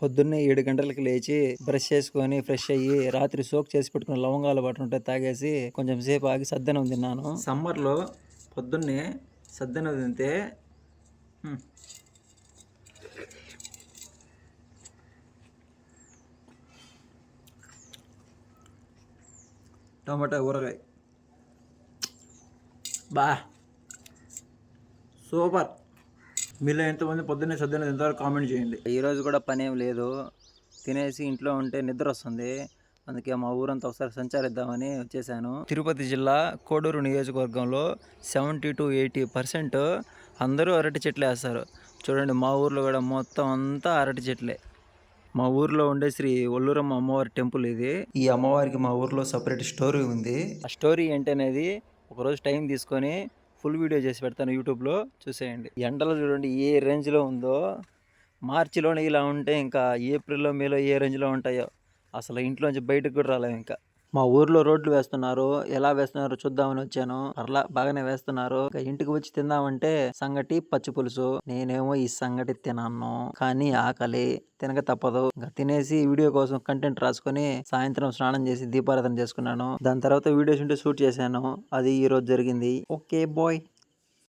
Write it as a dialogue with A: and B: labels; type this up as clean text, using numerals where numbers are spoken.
A: పొద్దున్నే 7 గంటలకి లేచి బ్రష్ చేసుకొని ఫ్రెష్ అయ్యి రాత్రి సోక్ చేసి పెట్టుకున్న లవంగాలు వాటర్ ఉంటే తాగేసి కొంచెం సేపు ఆగి సద్దనం తిన్నాను. సమ్మర్లో పొద్దున్నే సద్దనం తింటే టమాటా ఊరగాయ బా సూపర్. మీలో ఎంతమంది పొద్దున్నే సద్దనం తింటారో కామెంట్ చేయండి. ఈరోజు కూడా పని ఏం లేదు, తినేసి ఇంట్లో ఉంటే నిద్ర వస్తుంది. అందుకే మా ఊరంతా ఒకసారి సంచరిద్దామని వచ్చేసాను. తిరుపతి జిల్లా కోడూరు నియోజకవర్గంలో 70 to 80% అందరూ అరటి చెట్లు వేస్తారు. చూడండి, మా ఊర్లో కూడా మొత్తం అంతా అరటి చెట్లే. మా ఊర్లో ఉండే శ్రీ ఒల్లూరమ్మ అమ్మవారి టెంపుల్ ఇది. ఈ అమ్మవారికి మా ఊర్లో సపరేట్ స్టోరీ ఉంది. ఆ స్టోరీ ఏంటనేది ఒకరోజు టైం తీసుకొని ఫుల్ వీడియో చేసి పెడతాను, యూట్యూబ్లో చూసేయండి. ఎండలు చూడండి ఏ రేంజ్లో ఉందో. మార్చిలోనే ఇలా ఉంటే ఇంకా ఏప్రిల్లో మేలో ఏ రేంజ్లో ఉంటాయో. అసలు ఇంట్లోంచి బయటకు కూడా రాలేము ఇంకా. మా ఊర్లో రోడ్లు వేస్తున్నారు, ఎలా వేస్తున్నారో చూద్దామని వచ్చాను. పర్లా బాగానే వేస్తున్నారు. ఇంటికి వచ్చి తిందామంటే సంగటి పచ్చి పులుసు. నేనేమో ఈ సంగటి తినను, కానీ ఆకలి తినక తప్పదు. ఇంకా తినేసి వీడియో కోసం కంటెంట్ రాసుకొని సాయంత్రం స్నానం చేసి దీపారాధన చేసుకున్నాను. దాని తర్వాత వీడియోస్ ఉంటే షూట్ చేశాను. అది ఈ రోజు జరిగింది. Okay bye.